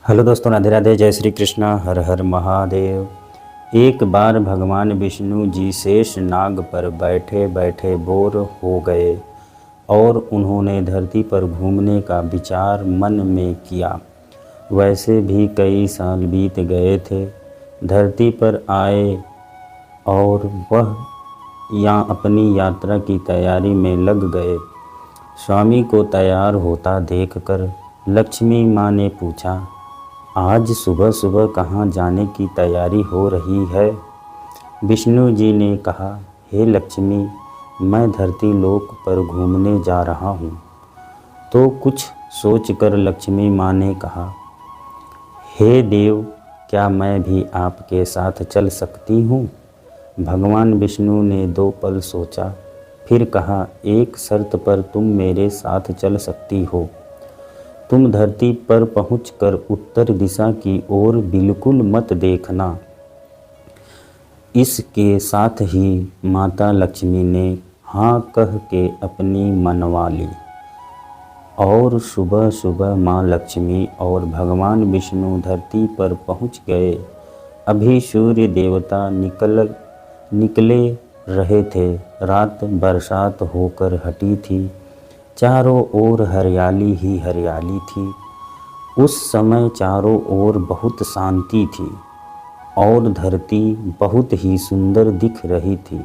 Hello दोस्तों, राधे राधे, जय श्री कृष्णा, हर हर महादेव। एक बार भगवान विष्णु जी शेष नाग पर बैठे बैठे बोर हो गए और उन्होंने धरती पर घूमने का विचार मन में किया। वैसे भी कई साल बीत गए थे। धरती पर आए और वह यहाँ अपनी यात्रा की तैयारी में लग गए। स्वामी को तैयार होता देखकर लक्ष्मी माँ ने पूछा, आज सुबह सुबह कहाँ जाने की तैयारी हो रही है? विष्णु जी ने कहा, हे लक्ष्मी, मैं धरती लोक पर घूमने जा रहा हूँ। तो कुछ सोचकर लक्ष्मी माँ ने कहा, हे देव, क्या मैं भी आपके साथ चल सकती हूँ? भगवान विष्णु ने 2 पल सोचा, फिर कहा, एक शर्त पर तुम मेरे साथ चल सकती हो। तुम धरती पर पहुंचकर उत्तर दिशा की ओर बिल्कुल मत देखना। इसके साथ ही माता लक्ष्मी ने हाँ कह के अपनी मनवा ली और सुबह सुबह माँ लक्ष्मी और भगवान विष्णु धरती पर पहुंच गए। अभी सूर्य देवता निकले रहे थे। रात बरसात होकर हटी थी। चारों ओर हरियाली ही हरियाली थी। उस समय चारों ओर बहुत शांति थी और धरती बहुत ही सुंदर दिख रही थी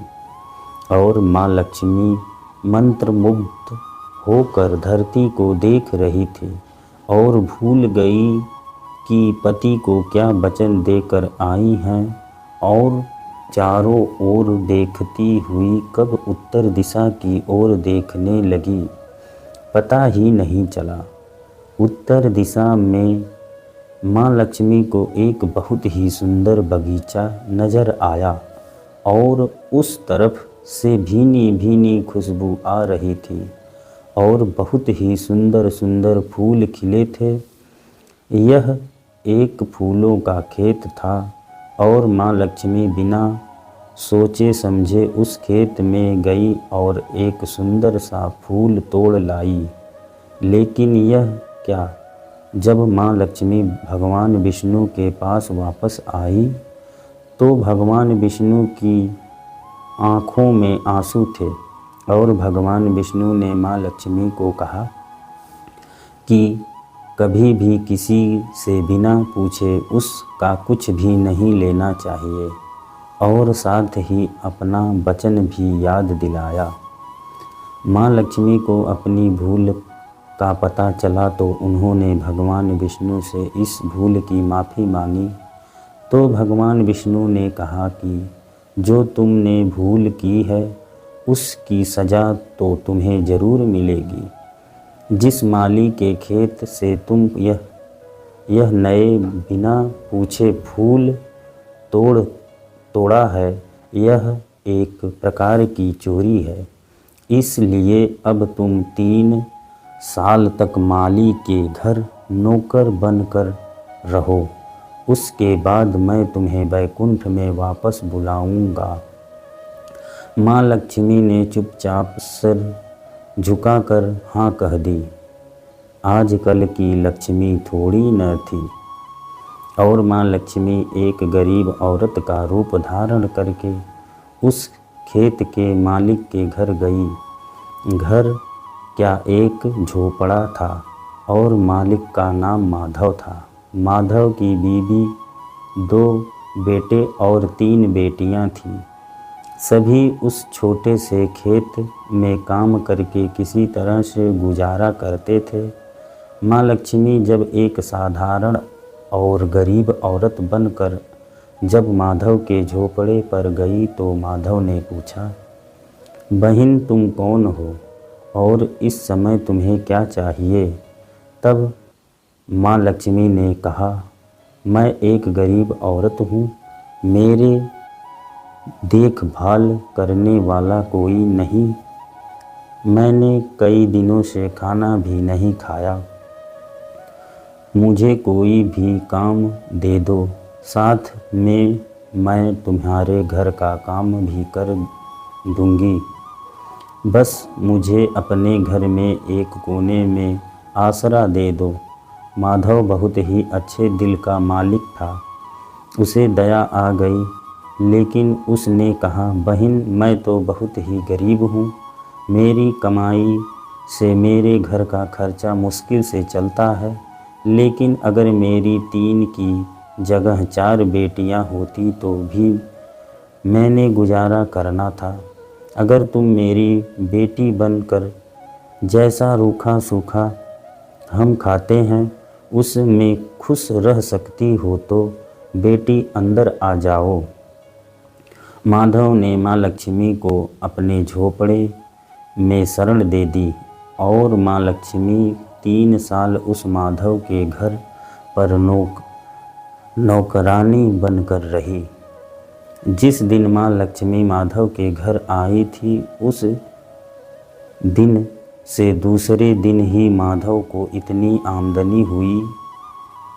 और माँ लक्ष्मी मंत्रमुग्ध होकर धरती को देख रही थी और भूल गई कि पति को क्या वचन देकर आई हैं और चारों ओर देखती हुई कब उत्तर दिशा की ओर देखने लगी, पता ही नहीं चला। उत्तर दिशा में माँ लक्ष्मी को एक बहुत ही सुंदर बगीचा नज़र आया और उस तरफ से भीनी भीनी खुशबू आ रही थी और बहुत ही सुंदर सुंदर फूल खिले थे। यह एक फूलों का खेत था और माँ लक्ष्मी बिना सोचे समझे उस खेत में गई और एक सुंदर सा फूल तोड़ लाई। लेकिन यह क्या, जब माँ लक्ष्मी भगवान विष्णु के पास वापस आई तो भगवान विष्णु की आँखों में आंसू थे और भगवान विष्णु ने माँ लक्ष्मी को कहा कि कभी भी किसी से बिना पूछे उसका कुछ भी नहीं लेना चाहिए और साथ ही अपना वचन भी याद दिलाया। माँ लक्ष्मी को अपनी भूल का पता चला तो उन्होंने भगवान विष्णु से इस भूल की माफ़ी मांगी। तो भगवान विष्णु ने कहा कि जो तुमने भूल की है उसकी सज़ा तो तुम्हें ज़रूर मिलेगी। जिस माली के खेत से तुम यह नए बिना पूछे फूल तोड़ा है, यह एक प्रकार की चोरी है। इसलिए अब तुम 3 साल तक माली के घर नौकर बनकर रहो। उसके बाद मैं तुम्हें वैकुंठ में वापस बुलाऊंगा। माँ लक्ष्मी ने चुपचाप सिर झुकाकर हाँ कह दी। आजकल की लक्ष्मी थोड़ी न थी और माँ लक्ष्मी एक गरीब औरत का रूप धारण करके उस खेत के मालिक के घर गई। घर क्या एक झोपड़ा था और मालिक का नाम माधव था। माधव की बीवी 2 बेटे और 3 बेटियां थीं। सभी उस छोटे से खेत में काम करके किसी तरह से गुजारा करते थे। माँ लक्ष्मी जब एक साधारण और गरीब औरत बनकर जब माधव के झोपड़े पर गई तो माधव ने पूछा, बहन तुम कौन हो और इस समय तुम्हें क्या चाहिए? तब माँ लक्ष्मी ने कहा, मैं एक गरीब औरत हूँ। मेरे देखभाल करने वाला कोई नहीं। मैंने कई दिनों से खाना भी नहीं खाया। मुझे कोई भी काम दे दो, साथ में मैं तुम्हारे घर का काम भी कर दूंगी। बस मुझे अपने घर में एक कोने में आसरा दे दो। माधव बहुत ही अच्छे दिल का मालिक था। उसे दया आ गई, लेकिन उसने कहा, बहन मैं तो बहुत ही गरीब हूँ। मेरी कमाई से मेरे घर का खर्चा मुश्किल से चलता है, लेकिन अगर मेरी 3 की जगह 4 बेटियाँ होती तो भी मैंने गुजारा करना था। अगर तुम मेरी बेटी बनकर जैसा रूखा सूखा हम खाते हैं उसमें खुश रह सकती हो तो बेटी अंदर आ जाओ। माधव ने माँ लक्ष्मी को अपने झोपड़े में शरण दे दी और माँ लक्ष्मी 3 साल उस माधव के घर पर नौकरानी बनकर रही। जिस दिन माँ लक्ष्मी माधव के घर आई थी, उस दिन से दूसरे दिन ही माधव को इतनी आमदनी हुई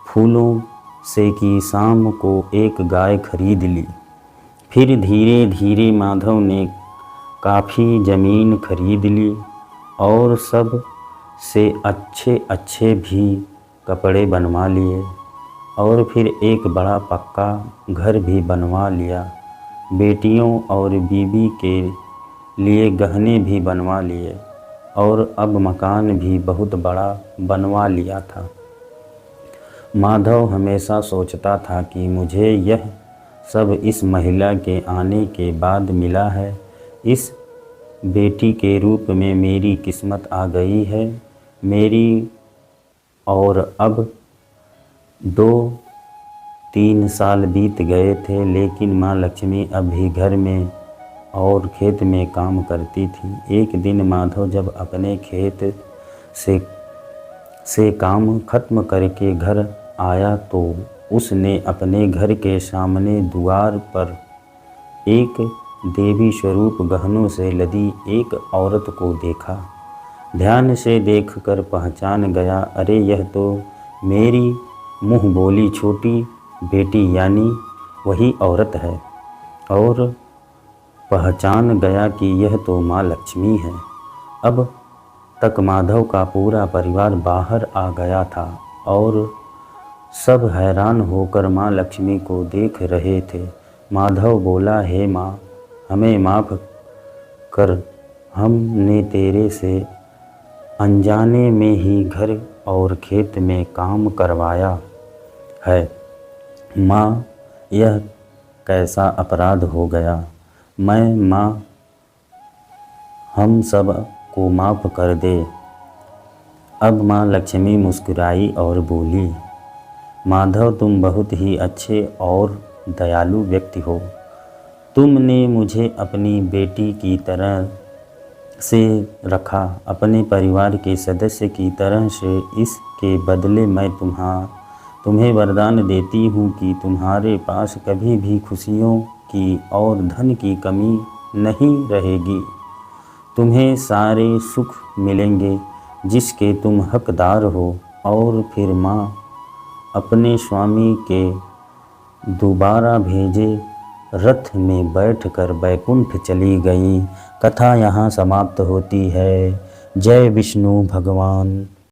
फूलों से कि शाम को एक गाय खरीद ली। फिर धीरे धीरे माधव ने काफ़ी ज़मीन खरीद ली और सब से अच्छे अच्छे भी कपड़े बनवा लिए और फिर एक बड़ा पक्का घर भी बनवा लिया। बेटियों और बीबी के लिए गहने भी बनवा लिए और अब मकान भी बहुत बड़ा बनवा लिया था। माधव हमेशा सोचता था कि मुझे यह सब इस महिला के आने के बाद मिला है। इस बेटी के रूप में मेरी किस्मत आ गई है मेरी। और अब 2-3 साल बीत गए थे, लेकिन माँ लक्ष्मी अब भी घर में और खेत में काम करती थी। एक दिन माधव जब अपने खेत से काम खत्म करके घर आया तो उसने अपने घर के सामने द्वार पर एक देवी स्वरूप गहनों से लदी एक औरत को देखा। ध्यान से देखकर पहचान गया, अरे यह तो मेरी मुँह बोली छोटी बेटी यानी वही औरत है। और पहचान गया कि यह तो माँ लक्ष्मी है। अब तक माधव का पूरा परिवार बाहर आ गया था और सब हैरान होकर माँ लक्ष्मी को देख रहे थे। माधव बोला, हे माँ, हमें माफ़ कर, हमने तेरे से अनजाने में ही घर और खेत में काम करवाया है। माँ, यह कैसा अपराध हो गया। मैं माँ हम सब को माफ़ कर दे। अब माँ लक्ष्मी मुस्कुराई और बोली, माधव तुम बहुत ही अच्छे और दयालु व्यक्ति हो। तुमने मुझे अपनी बेटी की तरह से रखा, अपने परिवार के सदस्य की तरह से। इसके बदले मैं तुम्हें वरदान देती हूँ कि तुम्हारे पास कभी भी खुशियों की और धन की कमी नहीं रहेगी। तुम्हें सारे सुख मिलेंगे जिसके तुम हकदार हो। और फिर माँ अपने स्वामी के दोबारा भेजे रथ में बैठकर बैकुंठ चली गई। कथा यहाँ समाप्त होती है। जय विष्णु भगवान।